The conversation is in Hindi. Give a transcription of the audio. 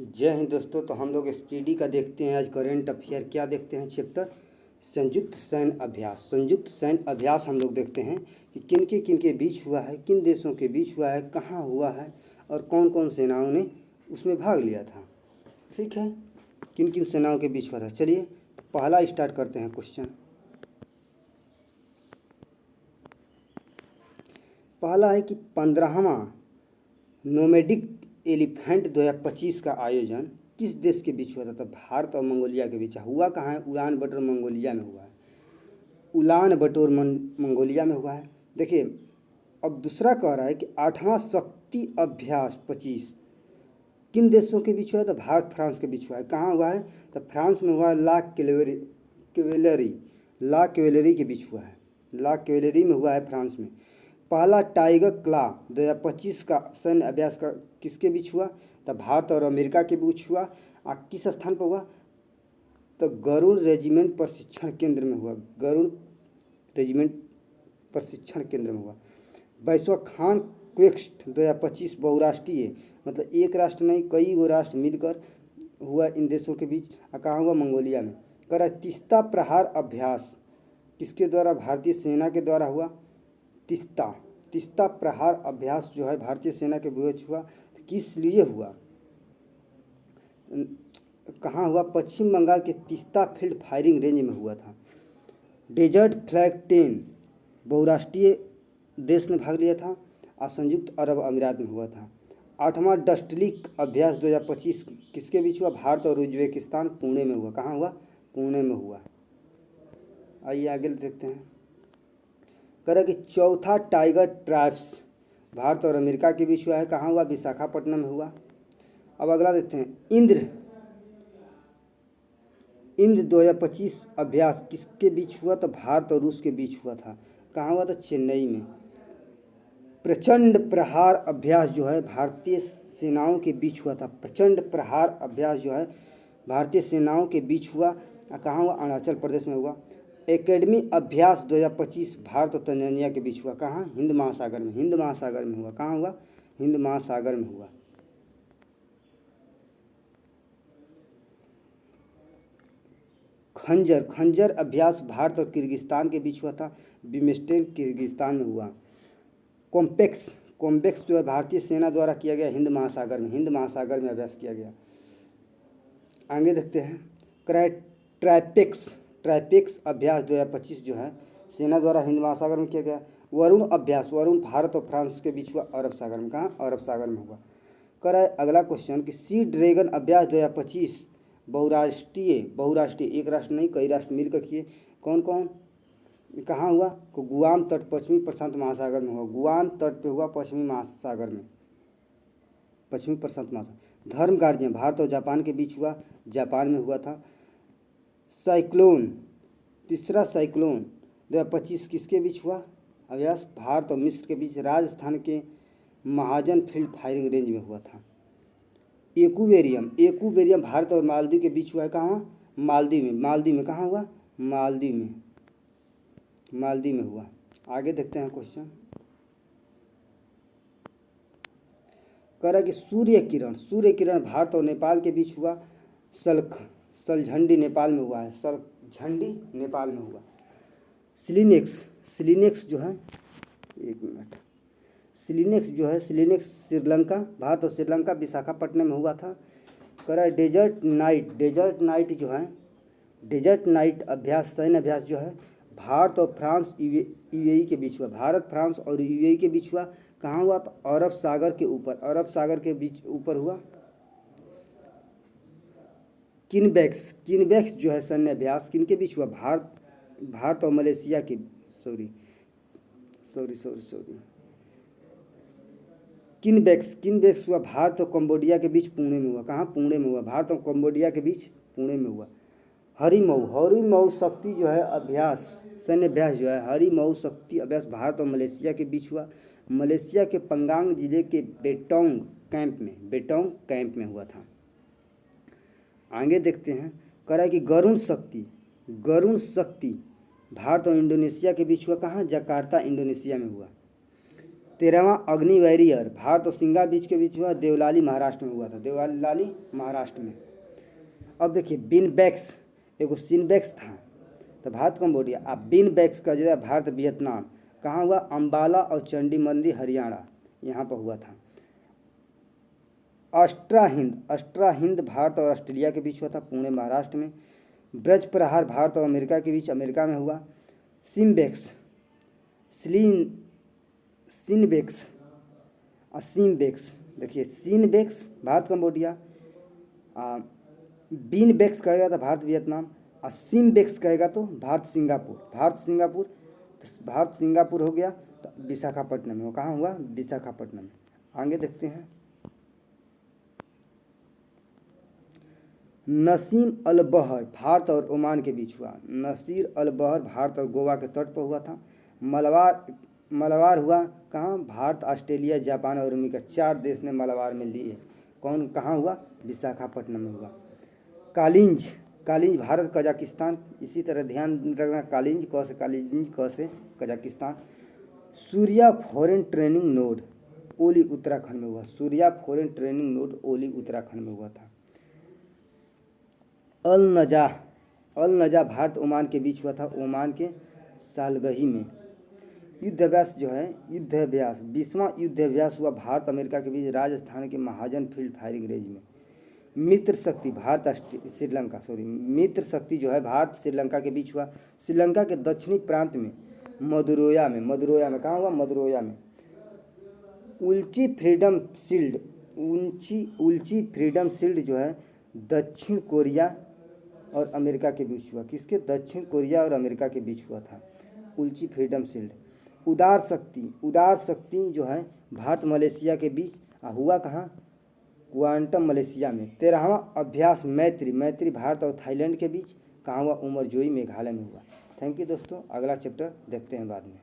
जय हिंद दोस्तों। तो हम लोग एसपीडी का देखते हैं आज करेंट अफेयर। क्या देखते हैं? चैप्टर संयुक्त सैन्य अभ्यास। संयुक्त सैन्य अभ्यास हम लोग देखते हैं कि किन के बीच हुआ है, किन देशों के बीच हुआ है, कहाँ हुआ है और कौन कौन सेनाओं ने उसमें भाग लिया था। ठीक है, किन किन सेनाओं के बीच हुआ था। चलिए पहला स्टार्ट करते हैं क्वेश्चन। पहला है कि 15वां नोमैडिक एलिफेंट 2025 का आयोजन किस देश के बीच हुआ था? तो भारत और मंगोलिया के बीच हुआ। कहाँ है? उलान बटोर मंगोलिया में हुआ है। उलान बटोर मंगोलिया में हुआ है। देखिए अब दूसरा कह रहा है कि 8वां शक्ति अभ्यास 25 किन देशों के बीच हुआ है? तो भारत फ्रांस के बीच हुआ है। कहाँ हुआ है? तो फ्रांस में हुआ है। ला कैवेलरी के बीच हुआ है। ला कैवेलरी में हुआ है फ्रांस में। पहला टाइगर क्ला 2025 का सैन्य अभ्यास का किसके बीच हुआ? तो भारत और अमेरिका के बीच हुआ। किस स्थान पर हुआ? तो गरुड़ रेजिमेंट प्रशिक्षण केंद्र में हुआ। गरुड़ रेजिमेंट प्रशिक्षण केंद्र में हुआ। 22वां खान क्वेस्ट 2025 बहुराष्ट्रीय, मतलब एक राष्ट्र नहीं कई गो राष्ट्र मिलकर हुआ इन देशों के बीच। कहाँ हुआ? मंगोलिया में। करा तीस्ता प्रहार अभ्यास किसके द्वारा? भारतीय सेना के द्वारा हुआ। तीस्ता प्रहार अभ्यास जो है भारतीय सेना के बीच हुआ। किस लिए हुआ? कहाँ हुआ? पश्चिम बंगाल के तीस्ता फील्ड फायरिंग रेंज में हुआ था। डेजर्ट फ्लैग 10 बहुराष्ट्रीय देश ने भाग लिया था और संयुक्त अरब अमीरात में हुआ था। 8वां डस्टलिक अभ्यास 2025 किसके बीच हुआ? भारत और उज्बेकिस्तान, पुणे में हुआ। कहाँ हुआ? पुणे में हुआ। आइए आगे देखते हैं। करें कि चौथा टाइगर ट्राइब्स भारत और अमेरिका के बीच हुआ है। कहाँ हुआ? विशाखापट्टनम में हुआ। अब अगला देखते हैं। इंद्र 2025 अभ्यास किसके बीच हुआ? तो भारत और रूस के बीच हुआ था। कहाँ हुआ? तो चेन्नई में। प्रचंड प्रहार अभ्यास जो है भारतीय सेनाओं के बीच हुआ था। प्रचंड प्रहार अभ्यास जो है भारतीय सेनाओं के बीच हुआ। कहाँ हुआ? अरुणाचल प्रदेश में हुआ। एकेडमी अभ्यास 2025 भारत और तंजानिया के बीच हुआ। कहाँ? हिंद महासागर में। हिंद महासागर में हुआ। कहाँ हुआ? हिंद महासागर में हुआ। खंजर अभ्यास भारत और किर्गिस्तान के बीच हुआ था। बिम्स्टेक किर्गिस्तान में हुआ। कॉम्बेक्स जो है भारतीय सेना द्वारा किया गया हिंद महासागर में। हिंद महासागर में अभ्यास किया गया। आगे देखते हैं। ट्राइपेक्स अभ्यास 2025 जो है सेना द्वारा हिंद महासागर में किया गया। वरुण अभ्यास भारत और फ्रांस के बीच हुआ अरब सागर में। कहाँ? अरब सागर में हुआ। है अगला क्वेश्चन कि सी ड्रैगन अभ्यास 2025 बहुराष्ट्रीय एक राष्ट्र नहीं कई राष्ट्र मिलकर किए। कौन कौन? कहाँ हुआ? तो गुआम तट पश्चिमी प्रशांत महासागर में हुआ। गुआम तट पे हुआ पश्चिमी महासागर में, पश्चिमी प्रशांत महासागर। धर्म गार्जियन भारत और जापान के बीच हुआ। जापान में हुआ था। तीसरा साइक्लोन 2025 किसके बीच हुआ अभ्यास? भारत और मिस्र के बीच राजस्थान के महाजन फील्ड फायरिंग रेंज में हुआ था। एकूबेरियम भारत और मालदीव के बीच हुआ है। कहाँ? मालदीव में। कहाँ हुआ? मालदीव में हुआ। आगे देखते हैं क्वेश्चन। कह रहा है कि सूर्य किरण भारत और नेपाल के बीच हुआ। सलझंडी नेपाल में हुआ है। सलझंडी नेपाल में हुआ। सिलिनेक्स जो है श्रीलंका भारत और श्रीलंका विशाखापट्टनम में हुआ था। कह रहा है डेजर्ट नाइट अभ्यास सैन्य अभ्यास जो है भारत और फ्रांस यूएई के बीच हुआ। भारत फ्रांस और यूएई के बीच हुआ। कहाँ हुआ? तो अरब सागर के बीच ऊपर हुआ। किनबेक्स जो है सैन्य अभ्यास किनके बीच हुआ? भारत और मलेशिया के सॉरी किनबेक्स हुआ भारत और कंबोडिया के बीच पुणे में हुआ। कहाँ? पुणे में हुआ। भारत और कंबोडिया के बीच पुणे में हुआ। हरिमऊ शक्ति जो है अभ्यास सैन्य अभ्यास जो है हरिमऊ शक्ति अभ्यास भारत और मलेशिया के बीच हुआ। मलेशिया के पंगांग जिले के बेटोंग कैंप में हुआ था। आगे देखते हैं। कह रहा है कि गरुण शक्ति भारत और इंडोनेशिया के बीच हुआ। कहाँ? जकार्ता इंडोनेशिया में हुआ। 13वां अग्नि वॉरियर भारत और सिंगापुर बीच के बीच हुआ, देवलाली महाराष्ट्र में हुआ था, देवलाली महाराष्ट्र में। अब देखिए बिनबैक्स, एगो सिनबैक्स था तो भारत कंबोडिया, अब बिनबैक्स का जो है भारत वियतनाम, कहाँ हुआ, अम्बाला और चंडीमंदी हरियाणा, यहाँ पर हुआ था। अस्ट्रा हिंद भारत और ऑस्ट्रेलिया के बीच हुआ था, पुणे महाराष्ट्र में। ब्रज प्रहार भारत और अमेरिका के बीच, अमेरिका में हुआ। सिम्बेक्स देखिए सिनबेक्स भारत कंबोडिया, बीनबेक्स कहेगा तो भारत वियतनाम, और सिम्बेक्स कहेगा तो भारत सिंगापुर हो गया। तो विशाखापट्टनम में, वो कहाँ हुआ, विशाखापट्टनम। आगे देखते हैं। नसीम अल बहर भारत और ओमान के बीच हुआ, नसीर अल बहर भारत और गोवा के तट पर हुआ था। मलबार हुआ कहाँ, भारत, ऑस्ट्रेलिया, जापान और अमेरिका, 4 देश ने मलबार में लिए। कौन, कहाँ हुआ, विशाखापट्टनम में हुआ। कालिंज भारत कजाकिस्तान, इसी तरह ध्यान रखना, कालिंज क से Kazakhstan. Surya foreign training node Auli Uttarakhand में हुआ, Surya foreign training node Auli Uttarakhand में हुआ था। अल नजा भारत ओमान के बीच हुआ था, ओमान के सालगही में। युद्धाभ्यास जो है, 20वां युद्धाभ्यास हुआ भारत अमेरिका के बीच, राजस्थान के महाजन फील्ड फायरिंग रेंज में। मित्र शक्ति जो है भारत श्रीलंका के बीच हुआ, श्रीलंका के दक्षिणी प्रांत में, मदुरोया में कहाँ हुआ, मदुरोया में। उल्ची फ्रीडम शील्ड जो है दक्षिण कोरिया और अमेरिका के बीच हुआ, किसके, दक्षिण कोरिया और अमेरिका के बीच हुआ था, उल्ची फ्रीडम शील्ड। उदार शक्ति जो है भारत मलेशिया के बीच हुआ, कहाँ, क्वांटम मलेशिया में। 13वां अभ्यास मैत्री भारत और थाईलैंड के बीच, कहाँ हुआ, उमरजोई मेघालय में हुआ। थैंक यू दोस्तों, अगला चैप्टर देखते हैं बाद में।